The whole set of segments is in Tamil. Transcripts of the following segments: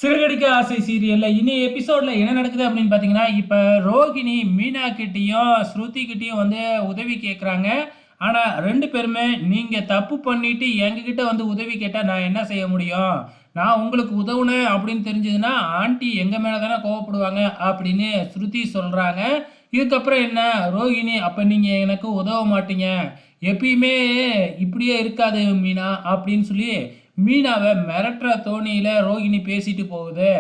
சிறகடிக்க ஆசை சீரியல்ல இனி எபிசோட்ல என்ன நடக்குது அப்படின்னு பார்த்தீங்கன்னா, இப்ப ரோகிணி மீனா கிட்டயும், ஸ்ருதி கிட்டயும் வந்து உதவி கேட்குறாங்க. ஆனா 2 பேருமே நீங்க தப்பு பண்ணிட்டு எங்ககிட்ட வந்து உதவி கேட்டா நான் என்ன செய்ய முடியும்? நான் உங்களுக்கு உதவுனேன் அப்படின்னு தெரிஞ்சதுன்னா, ஆன்டி எங்க மேல தானே கோவப்படுவாங்க அப்படின்னு ஸ்ருதி சொல்றாங்க. இதுக்கப்புறம் என்ன ரோகிணி அப்ப நீங்க எனக்கு உதவ மாட்டீங்க. எப்பயுமே இப்படியே இருக்காது மீனா அப்படின்னு சொல்லி மீனாவ மிரட்டுற தோணியில ரோகிணி பேசிட்டு போகுது.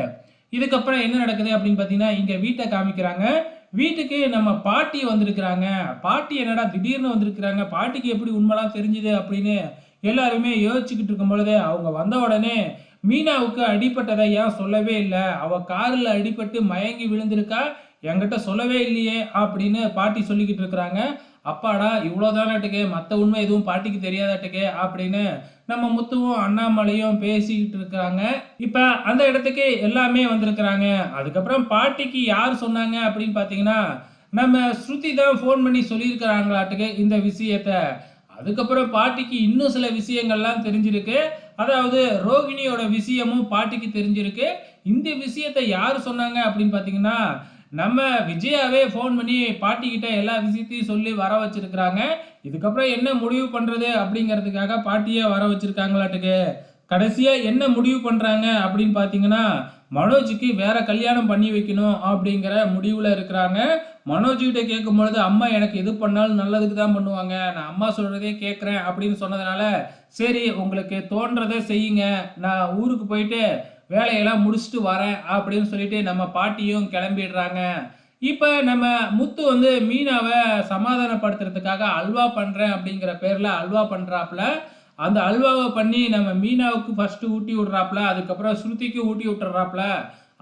இதுக்கப்புறம் என்ன நடக்குது அப்படின்னு பார்த்தீங்கன்னா, இங்க வீட்ட காமிக்கிறாங்க. வீட்டுக்கு நம்ம பாட்டி வந்திருக்கிறாங்க. பாட்டி என்னடா திடீர்னு வந்திருக்கிறாங்க. பாட்டிக்கு எப்படி உண்மைலாம் தெரிஞ்சுது அப்படின்னு எல்லாருமே யோசிச்சுக்கிட்டு இருக்கும் பொழுது, அவங்க வந்த உடனே மீனாவுக்கு அடிபட்டதை ஏன் சொல்லவே இல்ல? அவ கார்ல அடிபட்டு மயங்கி விழுந்திருக்கா. என்கிட்ட சொல்லவே இல்லையே அப்படின்னு பாட்டி சொல்லிக்கிட்டு இருக்கிறாங்க. அப்பாடா இவ்வளோதானாட்டுக்கு மத்த உண்மை எதுவும் பாட்டிக்கு தெரியாதாட்டுக்கு அப்படின்னு நம்ம முத்துவும் அண்ணாமலையும் பேசிக்கிட்டு இருக்காங்க. இப்ப அந்த இடத்துக்கு எல்லாமே வந்திருக்கிறாங்க. அதுக்கப்புறம் பாட்டிக்கு யார் சொன்னாங்க அப்படின்னு பார்த்தீங்கன்னா, நம்ம ஸ்ருதி தான் ஃபோன் பண்ணி சொல்லியிருக்கிறாங்களாட்டுக்கு இந்த விஷயத்த. அதுக்கப்புறம் பாட்டிக்கு இன்னும் சில விஷயங்கள்லாம் தெரிஞ்சிருக்கு. அதாவது ரோகிணியோட விஷயமும் பாட்டிக்கு தெரிஞ்சிருக்கு. இந்த விஷயத்த யார் சொன்னாங்க அப்படின்னு பார்த்தீங்கன்னா, நம்ம விஜயாவே ஃபோன் பண்ணி பாட்டிக்கிட்ட எல்லா விஷயத்தையும் சொல்லி வர வச்சிருக்கிறாங்க. இதுக்கப்புறம் என்ன முடிவு பண்றது அப்படிங்கிறதுக்காக பாட்டியே வர வச்சிருக்காங்களாட்டுக்கு. கடைசியா என்ன முடிவு பண்றாங்க அப்படின்னு பார்த்தீங்கன்னா, மனோஜுக்கு வேற கல்யாணம் பண்ணி வைக்கணும் அப்படிங்கிற முடிவுல இருக்கிறாங்க. மனோஜ் கிட்ட கேட்கும்பொழுது, "அம்மா எனக்கு எது பண்ணாலும் நல்லதுக்கு தான் பண்ணுவாங்க. நான் அம்மா சொல்றதே கேட்கிறேன்" அப்படின்னு சொன்னதுனால, "சரி உங்களுக்கு தோன்றத செய்யுங்க. நான் ஊருக்கு போயிட்டு வேலையெல்லாம் முடிச்சுட்டு வரேன்" அப்படின்னு சொல்லிட்டு நம்ம பாட்டியும் கிளம்பிடுறாங்க. இப்ப நம்ம முத்து வந்து மீனாவ சமாதானப்படுத்துறதுக்காக அல்வா பண்றேன் அப்படிங்கிற பேர்ல அல்வா பண்றாப்ல. அந்த அல்வாவ பண்ணி நம்ம மீனாவுக்கு ஃபர்ஸ்ட்டு ஊட்டி விடுறாப்ல. அதுக்கப்புறம் ஸ்ருதிக்கு ஊட்டி விட்டுர்றாப்ல.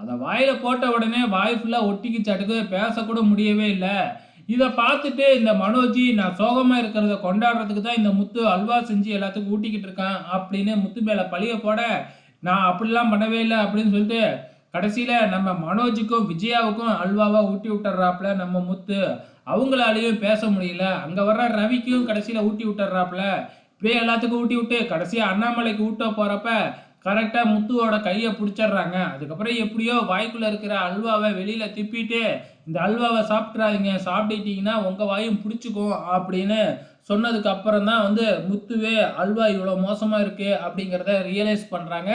அத வாயில போட்ட உடனே வாய் ஃபுல்லா ஒட்டிக்கிச்சாட்டுக்கு பேசக்கூட முடியவே இல்ல. இத பார்த்துட்டு இந்த மனோஜி நான் சோகமா இருக்கிறத கொண்டாடுறதுக்கு தான் இந்த முத்து அல்வா செஞ்சு எல்லாத்துக்கும் ஊட்டிக்கிட்டு இருக்கான் அப்படின்னு முத்து மேல பழிய போட, நான் அப்படிலாம் பண்ணவே இல்ல அப்படின்னு சொல்லிட்டு கடைசியில நம்ம மனோஜுக்கும், விஜயாவுக்கும் அல்வாவா ஊட்டி விட்டுர்றாப்ல நம்ம முத்து. அவங்களாலயும் பேச முடியல. அங்க வர்ற ரவிக்கும் கடைசியில ஊட்டி விட்டுர்றாப்ல. இப்படியே எல்லாத்துக்கும் ஊட்டி விட்டு கடைசியா அண்ணாமலைக்கு ஊட்ட போறப்ப, கரெக்ட்டா முத்துவோட கைய புடிச்சர்றாங்க. அதுக்கப்புறம் எப்படியோ வாய்க்குள்ள இருக்கிற அல்வாவ வெளியில திப்பிட்டு, "இந்த அல்வாவ சாப்பிட்றாதீங்க. சாப்பிட்டுட்டீங்கன்னா உங்க வாயும் புடிச்சுக்கும்" அப்படின்னு சொன்னதுக்கு அப்புறம் தான் வந்து முத்துவே அல்வா இவ்வளோ மோசமா இருக்கு அப்படிங்கிறத ரியலைஸ் பண்றாங்க.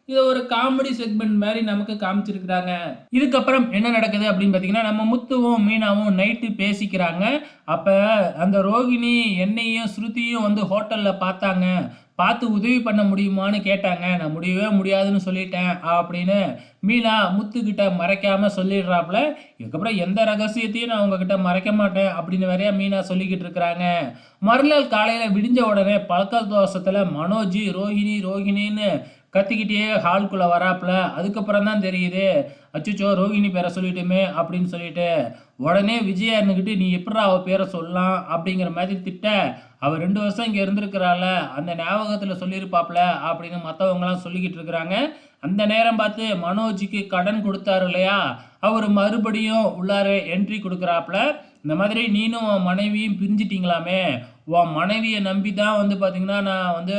இத ஒரு காமெடி செக்மெண்ட் மாரி நமக்கு காமிச்சிருக்கிறாங்க. இதுக்கப்புறம் என்ன நடக்குது அப்படின்னு பார்த்தீங்கன்னா, நம்ம முத்துவும், மீனாவும் நைட்டு பேசிக்கிறாங்க. அப்ப அந்த ரோகிணி என்னையும், ஸ்ருதியும் வந்து ஹோட்டல்ல பார்த்தாங்க. பார்த்து உதவி பண்ண முடியுமான்னு கேட்டாங்க. நான் முடியவே முடியாதுன்னு சொல்லிட்டேன் அப்படின்னு மீனா முத்துக்கிட்ட மறைக்காம சொல்லிடுறாப்புல. இதுக்கப்புறம் எந்த ரகசியத்தையும் நான் உங்ககிட்ட மறைக்க மாட்டேன் அப்படின்னு வேறயா மீனா சொல்லிக்கிட்டு இருக்கிறாங்க. மறுநாள் காலையில விடிஞ்ச உடனே பழக்க தோஷத்துல மனோஜ் ரோஹிணி ரோஹிணின்னு கத்திக்கிட்டே ஹால்குள்ள வராப்புல. அதுக்கப்புறம் தான் தெரியுது, அச்சச்சோ ரோகிணி பேரை சொல்லிட்டோமே அப்படின்னு சொல்லிட்டு. உடனே விஜயா இருந்துக்கிட்டு நீ எப்புட்றா அவ பேரை சொல்லலாம் அப்படிங்கிற மாதிரி திட்ட, அவ 2 வருஷம் இங்க இருந்திருக்கிறாள்ல, அந்த ஞாபகத்துல சொல்லியிருப்பாப்ல அப்படின்னு மத்தவங்கலாம் சொல்லிக்கிட்டு இருக்கிறாங்க. அந்த நேரம் பார்த்து மனோஜுக்கு கடன் கொடுத்தாரு இல்லையா, அவரு மறுபடியும் உள்ளார என்ட்ரி குடுக்குறாப்ல. இந்த மாதிரி நீனும் உன் மனைவியும் பிரிஞ்சிட்டீங்களாமே, உன் மனைவிய நம்பி தான் வந்து பார்த்தீங்கன்னா, நான் வந்து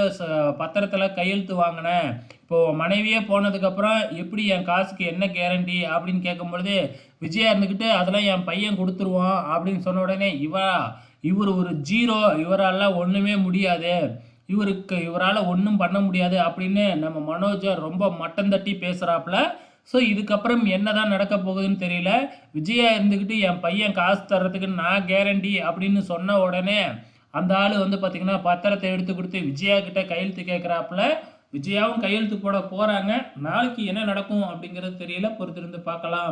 பத்திரத்துல கையெழுத்து வாங்கினேன். இப்போ உன் மனைவியே போனதுக்கப்புறம் எப்படி என் காசுக்கு என்ன கேரண்டி அப்படின்னு கேட்கும்பொழுது, விஜயா இருந்துக்கிட்டு அதெல்லாம் என் பையன் குடுத்துருவான் அப்படின்னு சொன்ன உடனே, இவரு ஒரு ஜீரோ. இவரால ஒண்ணுமே முடியாது. இவரால ஒண்ணும் பண்ண முடியாது அப்படின்னு நம்ம மனோஜ ரொம்ப மட்டம் தட்டி பேசுறாப்ல. ஸோ இதுக்கப்புறம் என்னதான் நடக்க போகுதுன்னு தெரியல. விஜயா இருந்துக்கிட்டு என் பையன் காசு தர்றதுக்கு நான் கேரண்டி அப்படின்னு சொன்ன உடனே, அந்த ஆளு வந்து பார்த்தீங்கன்னா, பத்திரத்த எடுத்து குடுத்து விஜயா கிட்ட கையெழுத்து கேட்குறாப்புல. விஜயாவும் கையெழுத்து போட போறாங்க. நாளைக்கு என்ன நடக்கும் அப்படிங்கிறது தெரியல. பொறுத்திருந்து பார்க்கலாம்.